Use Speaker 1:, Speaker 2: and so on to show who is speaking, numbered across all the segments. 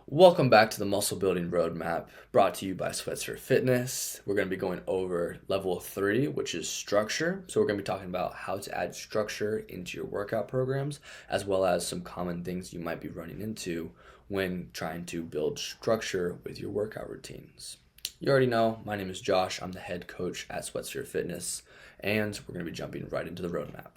Speaker 1: Welcome back to the Muscle Building Roadmap brought to you by SweatSphere Fitness. We're going to be going over level 3, which is structure. So we're going to be talking about how to add structure into your workout programs, as well as some common things you might be running into when trying to build structure with your workout routines. You already know, my name is Josh. I'm the head coach at SweatSphere Fitness, and we're going to be jumping right into the roadmap.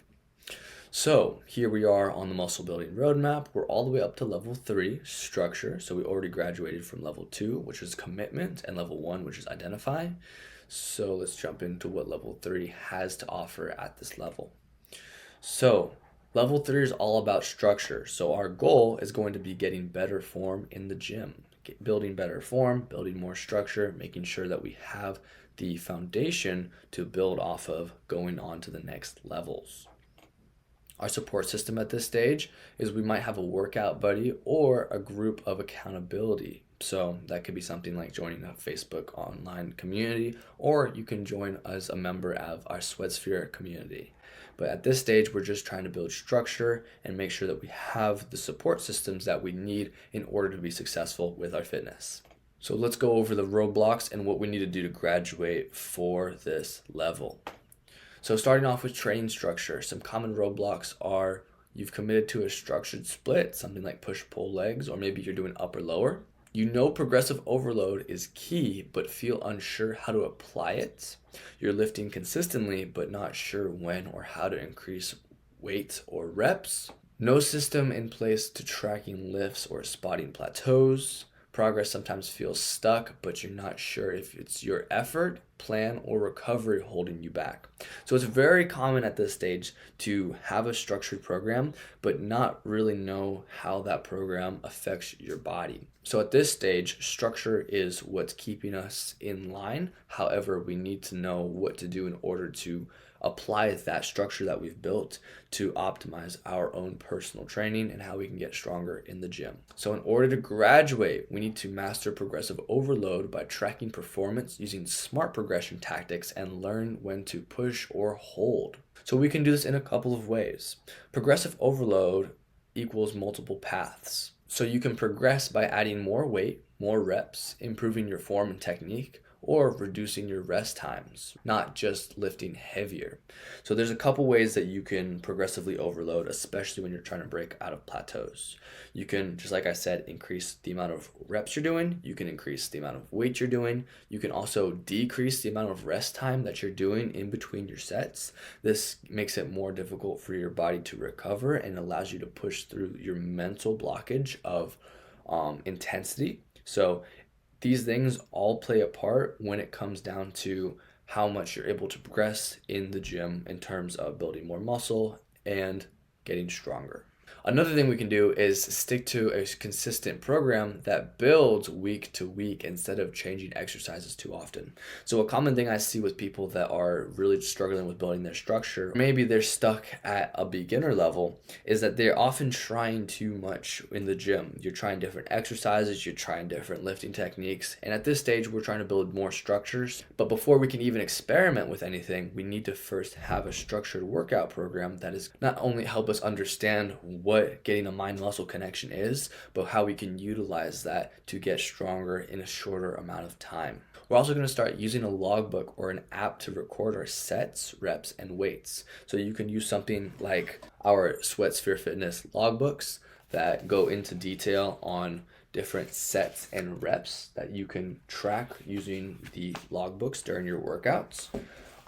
Speaker 1: So here we are on the muscle building roadmap. We're all the way up to level 3, structure. So we already graduated from level 2, which is commitment, and level 1, which is identify. So let's jump into what level 3 has to offer at this level. So level 3 is all about structure. So our goal is going to be getting better form in the gym, building better form, building more structure, making sure that we have the foundation to build off of going on to the next levels. Our support system at this stage is we might have a workout buddy or a group of accountability. So that could be something like joining a Facebook online community, or you can join as a member of our SweatSphere community. But at this stage, we're just trying to build structure and make sure that we have the support systems that we need in order to be successful with our fitness. So let's go over the roadblocks and what we need to do to graduate for this level. So starting off with training structure, some common roadblocks are you've committed to a structured split, something like push-pull legs, or maybe you're doing upper-lower. You know progressive overload is key, but feel unsure how to apply it. You're lifting consistently, but not sure when or how to increase weight or reps. No system in place to tracking lifts or spotting plateaus. Progress sometimes feels stuck, but you're not sure if it's your effort, plan, or recovery holding you back. So it's very common at this stage to have a structured program, but not really know how that program affects your body. So at this stage, structure is what's keeping us in line. However, we need to know what to do in order to apply that structure that we've built to optimize our own personal training and how we can get stronger in the gym. So in order to graduate, we need to master progressive overload by tracking performance using smart progression tactics and learn when to push or hold. So we can do this in a couple of ways. Progressive overload equals multiple paths. So you can progress by adding more weight, more reps, improving your form and technique, or reducing your rest times, not just lifting heavier. So there's a couple ways that you can progressively overload, especially when you're trying to break out of plateaus. You can, just like I said, increase the amount of reps you're doing. You can increase the amount of weight you're doing. You can also decrease the amount of rest time that you're doing in between your sets. This makes it more difficult for your body to recover and allows you to push through your mental blockage of intensity. So these things all play a part when it comes down to how much you're able to progress in the gym in terms of building more muscle and getting stronger. Another thing we can do is stick to a consistent program that builds week to week instead of changing exercises too often. So a common thing I see with people that are really struggling with building their structure, maybe they're stuck at a beginner level, is that they're often trying too much in the gym. You're trying different exercises, you're trying different lifting techniques, and at this stage we're trying to build more structures. But before we can even experiment with anything, we need to first have a structured workout program that is not only help us understand what getting a mind-muscle connection is, but how we can utilize that to get stronger in a shorter amount of time. We're also going to start using a logbook or an app to record our sets, reps, and weights. So you can use something like our SweatSphere Fitness logbooks that go into detail on different sets and reps that you can track using the logbooks during your workouts.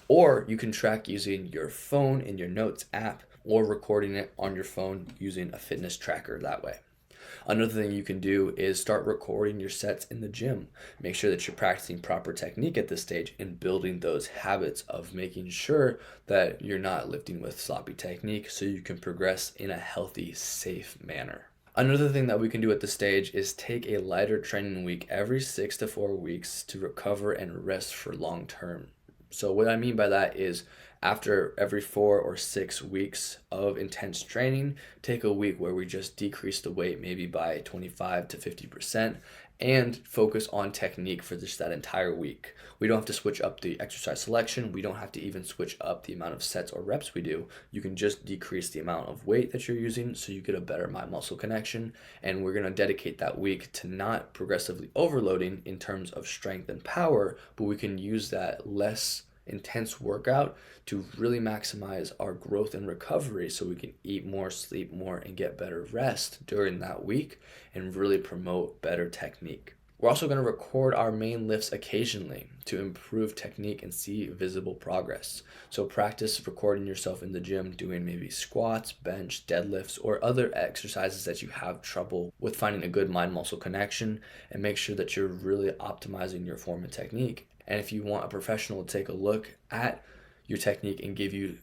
Speaker 1: Or you can track using your phone in your notes app or recording it on your phone using a fitness tracker that way. Another thing you can do is start recording your sets in the gym. Make sure that you're practicing proper technique at this stage and building those habits of making sure that you're not lifting with sloppy technique so you can progress in a healthy, safe manner. Another thing that we can do at this stage is take a lighter training week every 6 to 4 weeks to recover and rest for long term. So what I mean by that is After every 4 or 6 weeks of intense training, take a week where we just decrease the weight maybe by 25 to 50% and focus on technique for just that entire week. We don't have to switch up the exercise selection. We don't have to even switch up the amount of sets or reps we do. You can just decrease the amount of weight that you're using so you get a better mind-muscle connection. And we're going to dedicate that week to not progressively overloading in terms of strength and power, but we can use that less intense workout to really maximize our growth and recovery so we can eat more, sleep more, and get better rest during that week and really promote better technique. We're also going to record our main lifts occasionally to improve technique and see visible progress. So practice recording yourself in the gym doing maybe squats, bench, deadlifts, or other exercises that you have trouble with finding a good mind-muscle connection, and make sure that you're really optimizing your form and technique. And if you want a professional to take a look at your technique and give you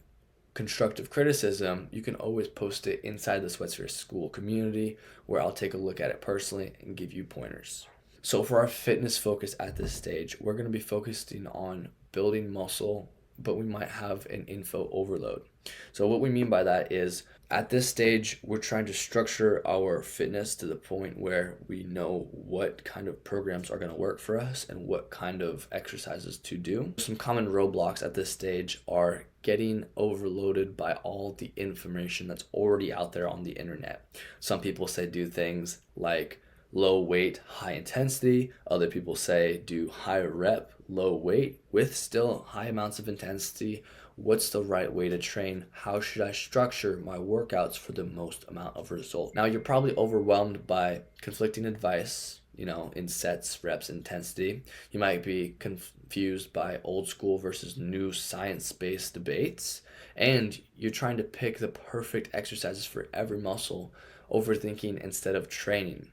Speaker 1: constructive criticism, you can always post it inside the SweatSphere school community where I'll take a look at it personally and give you pointers. So for our fitness focus at this stage, we're going to be focusing on building muscle, but we might have an info overload. So what we mean by that is at this stage, we're trying to structure our fitness to the point where we know what kind of programs are going to work for us and what kind of exercises to do. Some common roadblocks at this stage are getting overloaded by all the information that's already out there on the internet. Some people say do things like low weight, high intensity. Other people say do high rep, low weight with still high amounts of intensity. What's the right way to train? How should I structure my workouts for the most amount of result? Now, you're probably overwhelmed by conflicting advice, in sets, reps, intensity. You might be confused by old school versus new science-based debates. And you're trying to pick the perfect exercises for every muscle, overthinking instead of training.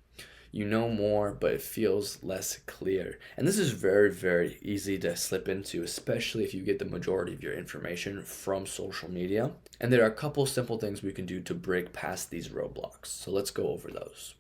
Speaker 1: You know more, but it feels less clear. And this is very, very easy to slip into, especially if you get the majority of your information from social media. And there are a couple simple things we can do to break past these roadblocks. So let's go over those.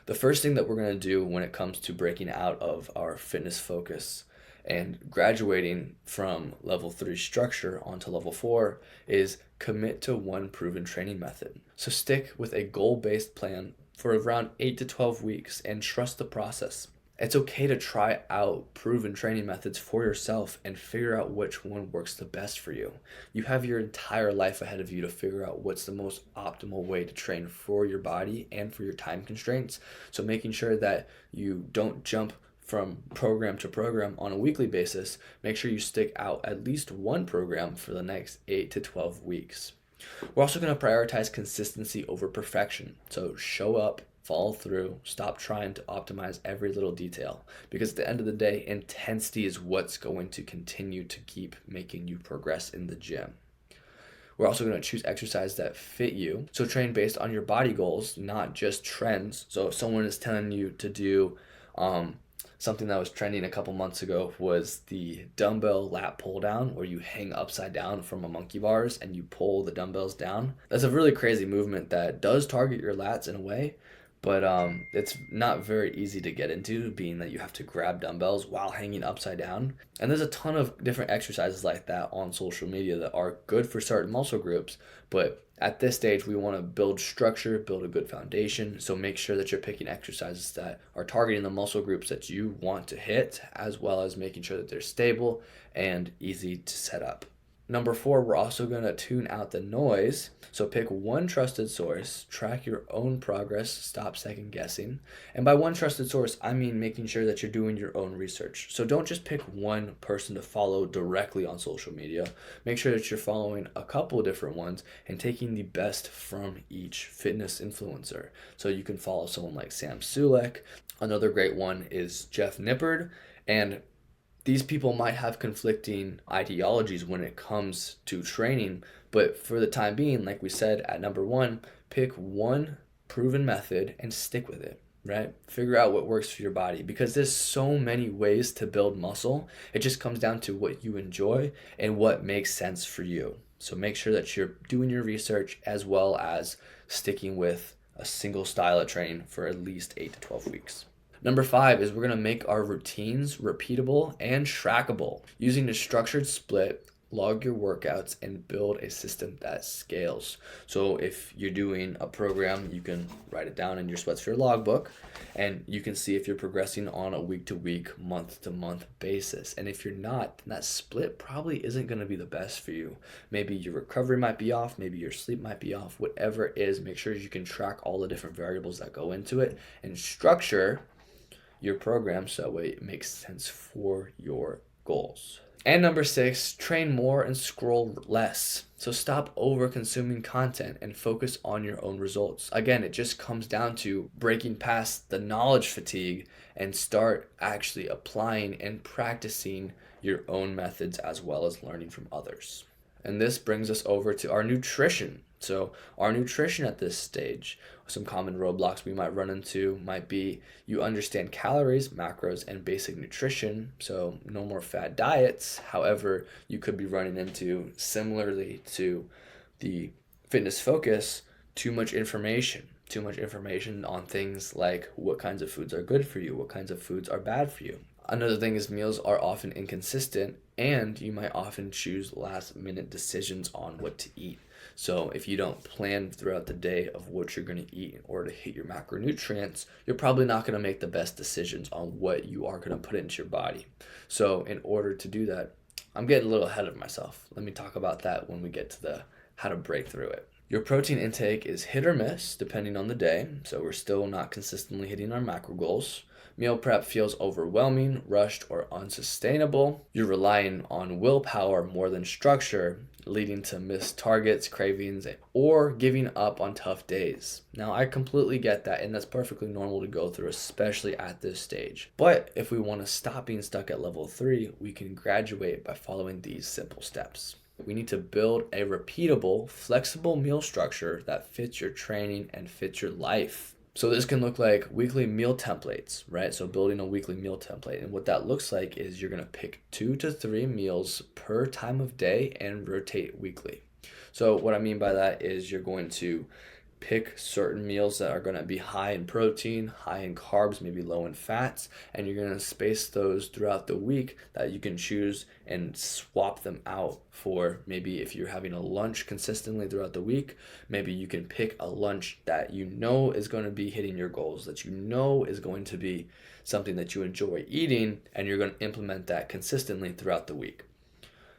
Speaker 1: The first thing that we're going to do when it comes to breaking out of our fitness focus and graduating from level 3 structure onto level 4 is commit to one proven training method. So stick with a goal-based plan for around 8 to 12 weeks and trust the process. It's okay to try out proven training methods for yourself and figure out which one works the best for you. You have your entire life ahead of you to figure out what's the most optimal way to train for your body and for your time constraints. So making sure that you don't jump from program to program on a weekly basis, make sure you stick out at least one program for the next 8 to 12 weeks. We're also going to prioritize consistency over perfection. So show up, follow through, stop trying to optimize every little detail. Because at the end of the day, intensity is what's going to continue to keep making you progress in the gym. We're also going to choose exercise that fit you. So train based on your body goals, not just trends. So if someone is telling you to do something that was trending a couple months ago was the dumbbell lat pull down, where you hang upside down from a monkey bars and you pull the dumbbells down. That's a really crazy movement that does target your lats in a way, but it's not very easy to get into, being that you have to grab dumbbells while hanging upside down. And there's a ton of different exercises like that on social media that are good for certain muscle groups, but at this stage, we want to build structure, build a good foundation. So make sure that you're picking exercises that are targeting the muscle groups that you want to hit, as well as making sure that they're stable and easy to set up. Number 4, we're also going to tune out the noise. So pick one trusted source, track your own progress, stop second guessing. And by one trusted source, I mean making sure that you're doing your own research. So don't just pick one person to follow directly on social media. Make sure that you're following a couple of different ones and taking the best from each fitness influencer. So you can follow someone like Sam Sulek. Another great one is Jeff Nippard. And these people might have conflicting ideologies when it comes to training, but for the time being, like we said at number 1, pick one proven method and stick with it, right? Figure out what works for your body, because there's so many ways to build muscle. It just comes down to what you enjoy and what makes sense for you. So make sure that you're doing your research as well as sticking with a single style of training for at least 8 to 12 weeks. Number 5 is we're going to make our routines repeatable and trackable. Using a structured split, log your workouts, and build a system that scales. So if you're doing a program, you can write it down in your SweatSphere logbook, and you can see if you're progressing on a week-to-week, month-to-month basis. And if you're not, then that split probably isn't going to be the best for you. Maybe your recovery might be off, maybe your sleep might be off, whatever it is, make sure you can track all the different variables that go into it and structure your program so that way it makes sense for your goals. And number 6, train more and scroll less. So stop over consuming content and focus on your own results. Again, it just comes down to breaking past the knowledge fatigue and start actually applying and practicing your own methods as well as learning from others. And this brings us over to our nutrition. So our nutrition at this stage, some common roadblocks we might run into might be you understand calories, macros, and basic nutrition, so no more fad diets. However, you could be running into, similarly to the fitness focus, too much information on things like what kinds of foods are good for you, what kinds of foods are bad for you. Another thing is meals are often inconsistent, and you might often choose last minute decisions on what to eat. So if you don't plan throughout the day of what you're going to eat in order to hit your macronutrients, you're probably not going to make the best decisions on what you are going to put into your body. So in order to do that, I'm getting a little ahead of myself. Let me talk about that when we get to the how to break through it. Your protein intake is hit or miss depending on the day, so we're still not consistently hitting our macro goals. Meal prep feels overwhelming, rushed, or unsustainable. You're relying on willpower more than structure, leading to missed targets, cravings, or giving up on tough days. Now, I completely get that, and that's perfectly normal to go through, especially at this stage. But if we want to stop being stuck at level 3, we can graduate by following these simple steps. We need to build a repeatable, flexible meal structure that fits your training and fits your life. So this can look like weekly meal templates, right? So building a weekly meal template. And what that looks like is you're going to pick 2 to 3 meals per time of day and rotate weekly. So what I mean by that is you're going to pick certain meals that are going to be high in protein, high in carbs, maybe low in fats, and you're going to space those throughout the week that you can choose and swap them out for maybe if you're having a lunch consistently throughout the week, maybe you can pick a lunch that you know is going to be hitting your goals, that you know is going to be something that you enjoy eating, and you're going to implement that consistently throughout the week.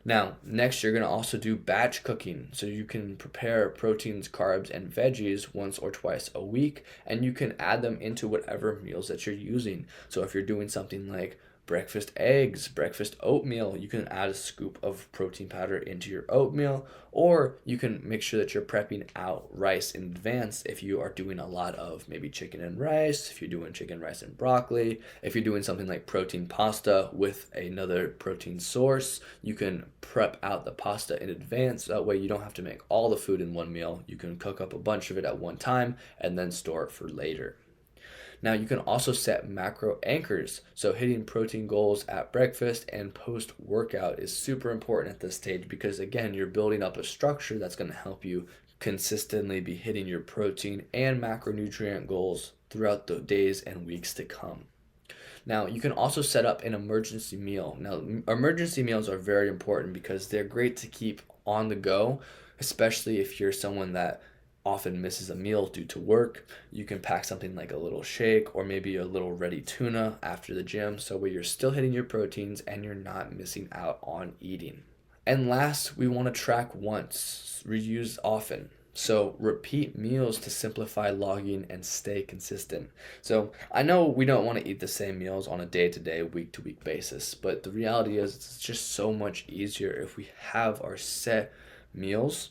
Speaker 1: Now, next you're going to also do batch cooking. So you can prepare proteins, carbs, and veggies once or twice a week, and you can add them into whatever meals that you're using. So if you're doing something like breakfast eggs, breakfast oatmeal, you can add a scoop of protein powder into your oatmeal, or you can make sure that you're prepping out rice in advance if you are doing a lot of maybe chicken and rice, if you're doing chicken, rice, and broccoli. If you're doing something like protein pasta with another protein source, you can prep out the pasta in advance. That way you don't have to make all the food in one meal. You can cook up a bunch of it at one time and then store it for later. Now you can also set macro anchors. So hitting protein goals at breakfast and post workout is super important at this stage because again, you're building up a structure that's going to help you consistently be hitting your protein and macronutrient goals throughout the days and weeks to come. Now, you can also set up an emergency meal. Now, emergency meals are very important because they're great to keep on the go, especially if you're someone that often misses a meal due to work. You can pack something like a little shake or maybe a little ready tuna after the gym so where you're still hitting your proteins and you're not missing out on eating. And last, we want to track once, reuse often. So repeat meals to simplify logging and stay consistent. So I know we don't want to eat the same meals on a day-to-day, week-to-week basis, but the reality is it's just so much easier if we have our set meals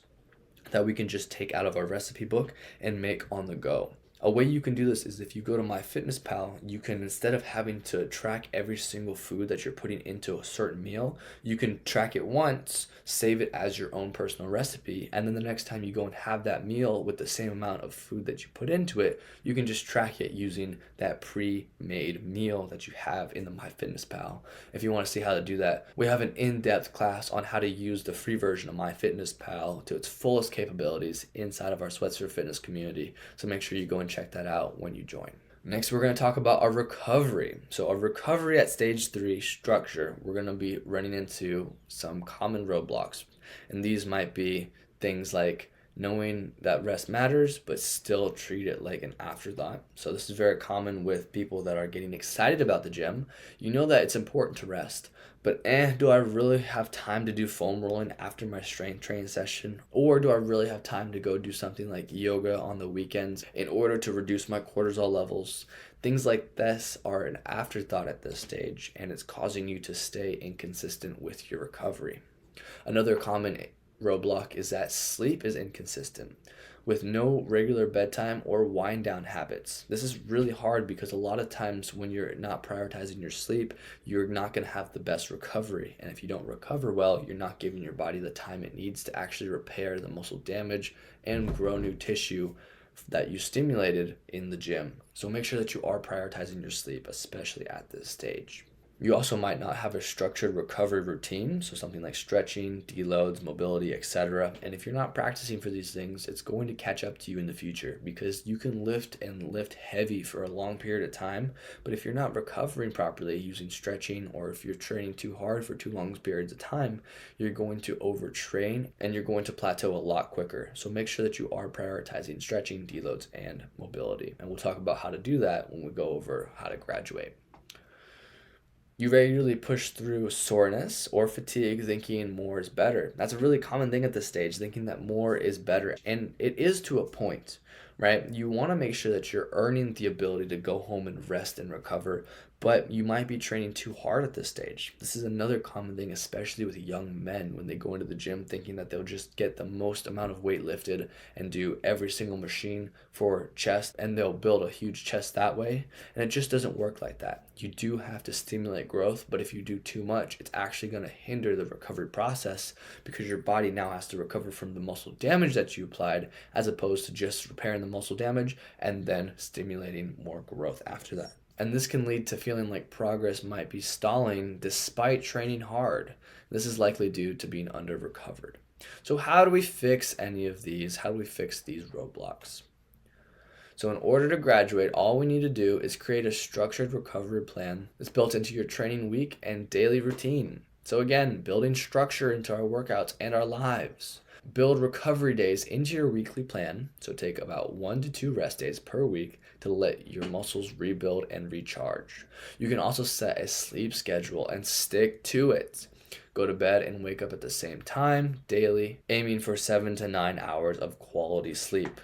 Speaker 1: that we can just take out of our recipe book and make on the go. A way you can do this is if you go to MyFitnessPal, you can, instead of having to track every single food that you're putting into a certain meal, you can track it once, save it as your own personal recipe, and then the next time you go and have that meal with the same amount of food that you put into it, you can just track it using that pre-made meal that you have in the MyFitnessPal. If you want to see how to do that, we have an in-depth class on how to use the free version of MyFitnessPal to its fullest capabilities inside of our SweatSphere Fitness community, so make sure you go and check that out when you join. Next, we're going to talk about our recovery. So, our recovery at stage 3 structure, we're going to be running into some common roadblocks. And these might be things like knowing that rest matters, but still treat it like an afterthought. So, this is very common with people that are getting excited about the gym. You know that it's important to rest, but do I really have time to do foam rolling after my strength training session? Or do I really have time to go do something like yoga on the weekends in order to reduce my cortisol levels? Things like this are an afterthought at this stage, and it's causing you to stay inconsistent with your recovery. Another common roadblock is that sleep is inconsistent with no regular bedtime or wind down habits. This is really hard because a lot of times when you're not prioritizing your sleep, you're not going to have the best recovery. And if you don't recover well, you're not giving your body the time it needs to actually repair the muscle damage and grow new tissue that you stimulated in the gym. So make sure that you are prioritizing your sleep, especially at this stage. You also might not have a structured recovery routine, so something like stretching, deloads, mobility, etc. And if you're not practicing for these things, it's going to catch up to you in the future because you can lift and lift heavy for a long period of time, but if you're not recovering properly using stretching, or if you're training too hard for too long periods of time, you're going to overtrain and you're going to plateau a lot quicker. So make sure that you are prioritizing stretching, deloads, and mobility. And we'll talk about how to do that when we go over how to graduate. You regularly push through soreness or fatigue thinking more is better. That's a really common thing at this stage, thinking that more is better. And it is to a point, right? You want to make sure that you're earning the ability to go home and rest and recover, but you might be training too hard at this stage. This is another common thing, especially with young men when they go into the gym thinking that they'll just get the most amount of weight lifted and do every single machine for chest and they'll build a huge chest that way. And it just doesn't work like that. You do have to stimulate growth, but if you do too much, it's actually going to hinder the recovery process because your body now has to recover from the muscle damage that you applied as opposed to just repairing the muscle damage and then stimulating more growth after that. And this can lead to feeling like progress might be stalling despite training hard. This is likely due to being under recovered. So how do we fix any of these? How do we fix these roadblocks? So in order to graduate, all we need to do is create a structured recovery plan that's built into your training week and daily routine. So again, building structure into our workouts and our lives. Build recovery days into your weekly plan. So take about 1 to 2 rest days per week to let your muscles rebuild and recharge. You can also set a sleep schedule and stick to it. Go to bed and wake up at the same time daily, aiming for 7 to 9 hours of quality sleep.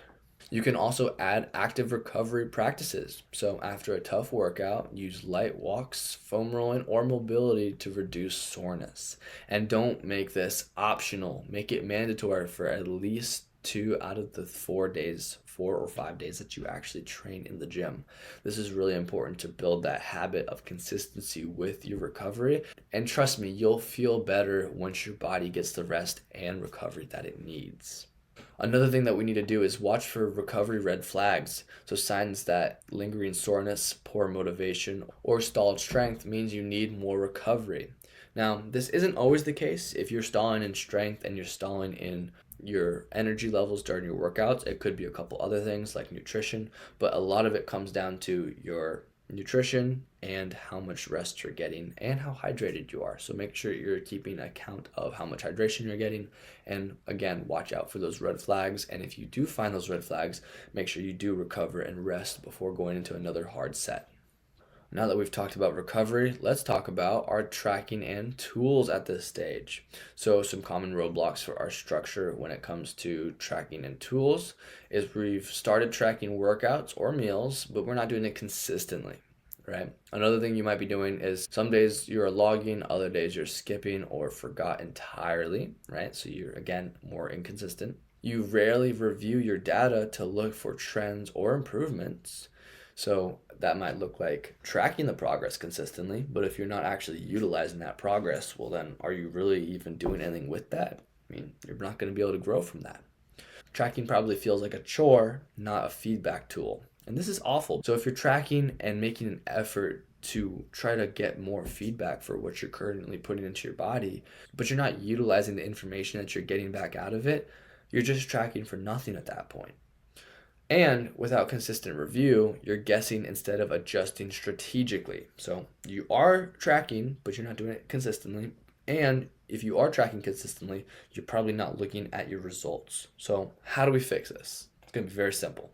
Speaker 1: You can also add active recovery practices. So after a tough workout, use light walks, foam rolling, or mobility to reduce soreness. And don't make this optional. Make it mandatory for at least 2 out of the 4 or 5 days that you actually train in the gym. This is really important to build that habit of consistency with your recovery. And trust me, you'll feel better once your body gets the rest and recovery that it needs. Another thing that we need to do is watch for recovery red flags. So signs that lingering soreness, poor motivation, or stalled strength means you need more recovery. Now, this isn't always the case. If you're stalling in strength and you're stalling in your energy levels during your workouts, it could be a couple other things like nutrition, but a lot of it comes down to your nutrition and how much rest you're getting and how hydrated you are. So make sure you're keeping account of how much hydration you're getting, and again, watch out for those red flags. And if you do find those red flags, make sure you do recover and rest before going into another hard set. Now that we've talked about recovery, let's talk about our tracking and tools at this stage. So some common roadblocks for our structure when it comes to tracking and tools is we've started tracking workouts or meals, but we're not doing it consistently, right? Another thing you might be doing is some days you're logging, other days you're skipping or forgot entirely, right? So you're, again, more inconsistent. You rarely review your data to look for trends or improvements. So that might look like tracking the progress consistently, but if you're not actually utilizing that progress, well then, are you really even doing anything with that? I mean, you're not going to be able to grow from that. Tracking probably feels like a chore, not a feedback tool. And this is awful. So if you're tracking and making an effort to try to get more feedback for what you're currently putting into your body, but you're not utilizing the information that you're getting back out of it, you're just tracking for nothing at that point. And without consistent review, you're guessing instead of adjusting strategically. So you are tracking, but you're not doing it consistently. And if you are tracking consistently, you're probably not looking at your results. So how do we fix this? It's going to be very simple.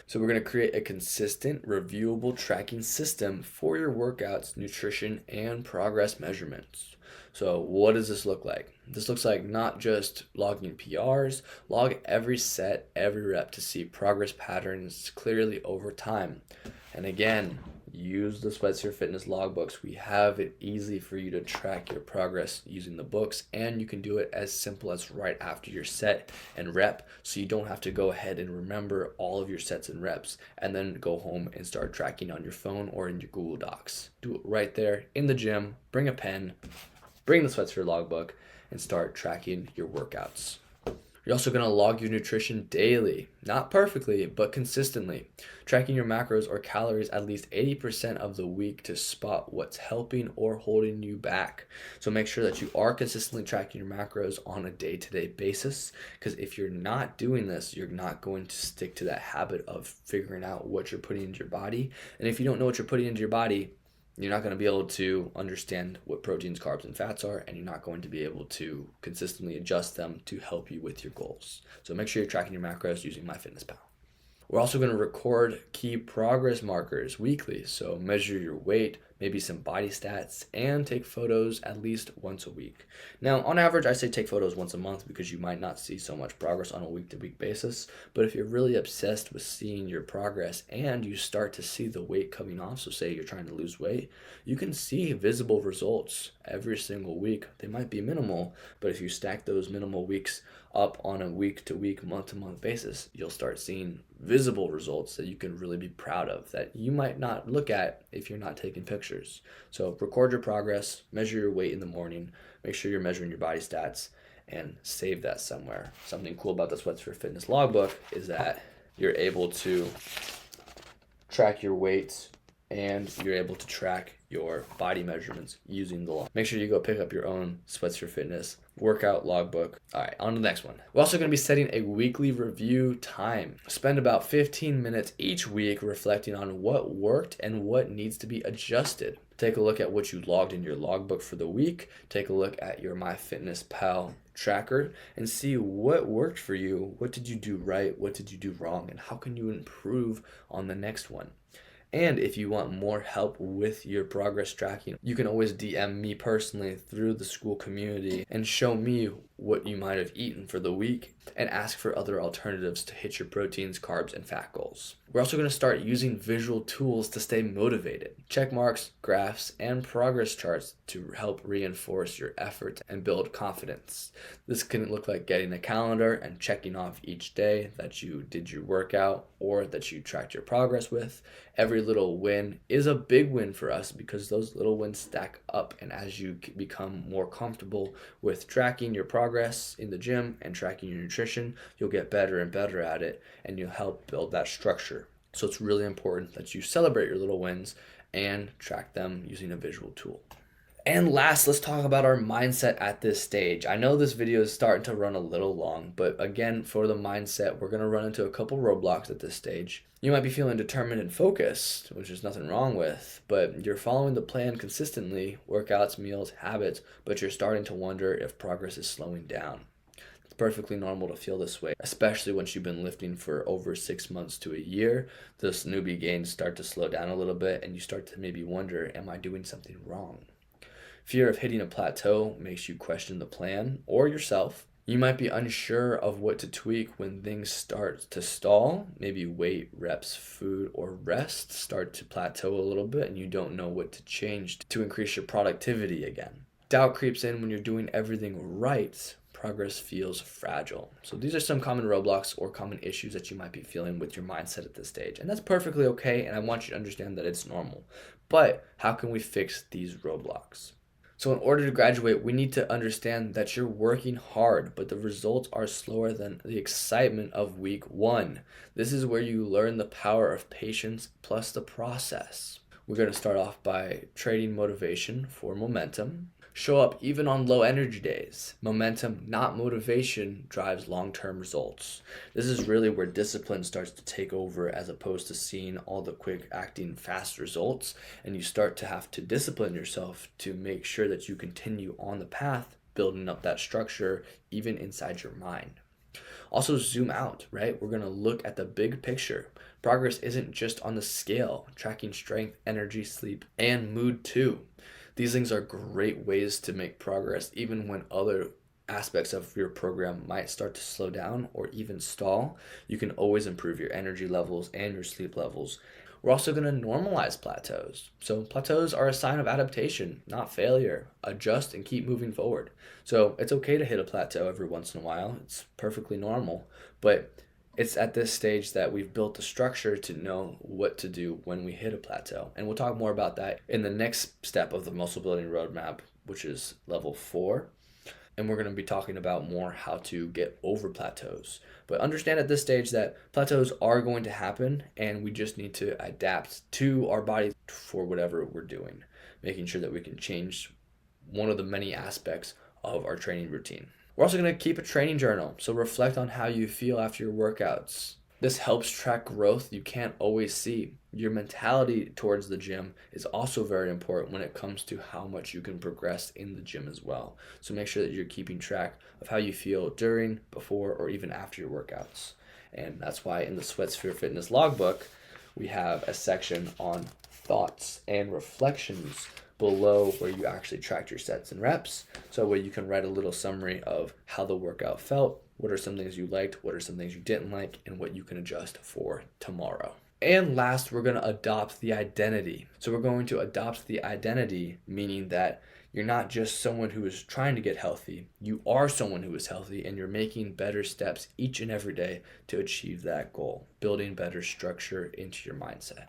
Speaker 1: So we're going to create a consistent, reviewable tracking system for your workouts, nutrition, and progress measurements. So what does this look like? This looks like not just logging PRs, log every set, every rep to see progress patterns clearly over time. And again, use the SweatSphere Fitness logbooks. We have it easy for you to track your progress using the books, and you can do it as simple as right after your set and rep, so you don't have to go ahead and remember all of your sets and reps and then go home and start tracking on your phone or in your Google Docs. Do it right there in the gym. Bring a pen, bring the SweatSphere logbook, and start tracking your workouts. You're also going to log your nutrition daily, not perfectly, but consistently, tracking your macros or calories at least 80% of the week to spot what's helping or holding you back. So make sure that you are consistently tracking your macros on a day-to-day basis, because if you're not doing this, you're not going to stick to that habit of figuring out what you're putting into your body. And if you don't know what you're putting into your body, you're not going to be able to understand what proteins, carbs, and fats are, and you're not going to be able to consistently adjust them to help you with your goals. So make sure you're tracking your macros using MyFitnessPal. We're also going to record key progress markers weekly. So measure your weight, maybe some body stats, and take photos at least once a week. Now, on average, I say take photos once a month because you might not see so much progress on a week-to-week basis. But if you're really obsessed with seeing your progress and you start to see the weight coming off, so say you're trying to lose weight, you can see visible results every single week. They might be minimal, but if you stack those minimal weeks up on a week-to-week, month-to-month basis, you'll start seeing visible results that you can really be proud of, that you might not look at if you're not taking pictures. So record your progress, measure your weight in the morning, make sure you're measuring your body stats, and save that somewhere. Something cool about the SweatSphere Fitness logbook is that you're able to track your weights and you're able to track your body measurements using the log. Make sure you go pick up your own SweatSphere Fitness workout logbook. All right, on to the next one. We're also going to be setting a weekly review time. Spend about 15 minutes each week reflecting on what worked and what needs to be adjusted. Take a look at what you logged in your logbook for the week. Take a look at your MyFitnessPal tracker and see what worked for you. What did you do right? What did you do wrong? And how can you improve on the next one? And if you want more help with your progress tracking, you can always DM me personally through the school community and show me what you might have eaten for the week and ask for other alternatives to hit your proteins, carbs, and fat goals. We're also going to start using visual tools to stay motivated. Check marks, graphs, and progress charts to help reinforce your effort and build confidence. This can look like getting a calendar and checking off each day that you did your workout or that you tracked your progress with. Every little win is a big win for us because those little wins stack up, and as you become more comfortable with tracking your progress in the gym and tracking your nutrition, you'll get better and better at it, and you'll help build that structure. So it's really important that you celebrate your little wins and track them using a visual tool. And last, let's talk about our mindset at this stage. I know this video is starting to run a little long, but again, for the mindset, we're going to run into a couple roadblocks at this stage. You might be feeling determined and focused, which there's nothing wrong with, but you're following the plan consistently, workouts, meals, habits, but you're starting to wonder if progress is slowing down. It's perfectly normal to feel this way, especially once you've been lifting for over 6 months to a year. Those newbie gains start to slow down a little bit, and you start to maybe wonder, am I doing something wrong? Fear of hitting a plateau makes you question the plan or yourself. You might be unsure of what to tweak when things start to stall. Maybe weight, reps, food, or rest start to plateau a little bit and you don't know what to change to increase your productivity again. Doubt creeps in when you're doing everything right. Progress feels fragile. So these are some common roadblocks or common issues that you might be feeling with your mindset at this stage. And that's perfectly okay, and I want you to understand that it's normal. But how can we fix these roadblocks? So in order to graduate, we need to understand that you're working hard, but the results are slower than the excitement of week one. This is where you learn the power of patience plus the process. We're going to start off by trading motivation for momentum. Show up even on low energy days. Momentum, not motivation, drives long-term results. This is really where discipline starts to take over as opposed to seeing all the quick acting fast results, and you start to have to discipline yourself to make sure that you continue on the path, building up that structure even inside your mind. Also, zoom out, right? We're going to look at the big picture. Progress isn't just on the scale, tracking strength, energy, sleep, and mood too. These things are great ways to make progress even when other aspects of your program might start to slow down or even stall. You can always improve your energy levels and your sleep levels. We're also going to normalize plateaus. So, plateaus are a sign of adaptation, not failure. Adjust and keep moving forward. So, it's okay to hit a plateau every once in a while. It's perfectly normal. But it's at this stage that we've built the structure to know what to do when we hit a plateau. And we'll talk more about that in the next step of the muscle building roadmap, which is level 4. And we're going to be talking about more how to get over plateaus. But understand at this stage that plateaus are going to happen, and we just need to adapt to our body for whatever we're doing, making sure that we can change one of the many aspects of our training routine. We're also going to keep a training journal, so reflect on how you feel after your workouts. This helps track growth you can't always see. Your mentality towards the gym is also very important when it comes to how much you can progress in the gym as well. So make sure that you're keeping track of how you feel during, before, or even after your workouts. And that's why in the SweatSphere Fitness logbook, we have a section on thoughts and reflections below where you actually tracked your sets and reps. So where you can write a little summary of how the workout felt, what are some things you liked, what are some things you didn't like, and what you can adjust for tomorrow. And last, we're going to adopt the identity. So we're going to adopt the identity, meaning that you're not just someone who is trying to get healthy. You are someone who is healthy, and you're making better steps each and every day to achieve that goal, building better structure into your mindset.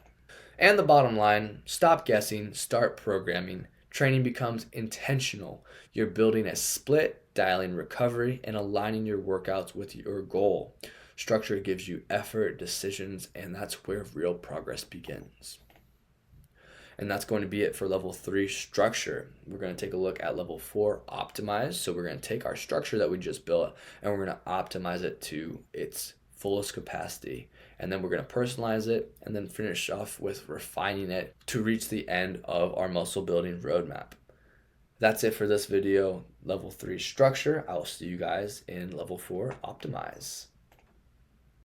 Speaker 1: And the bottom line, stop guessing, start programming. Training becomes intentional. You're building a split, dialing recovery, and aligning your workouts with your goal. Structure gives you effort, decisions, and that's where real progress begins. And that's going to be it for level 3, structure. We're going to take a look at level 4, optimize. So we're going to take our structure that we just built and we're going to optimize it to its fullest capacity. And then we're going to personalize it and then finish off with refining it to reach the end of our muscle building roadmap. That's it for this video, level 3 structure. I will see you guys in level 4 optimize.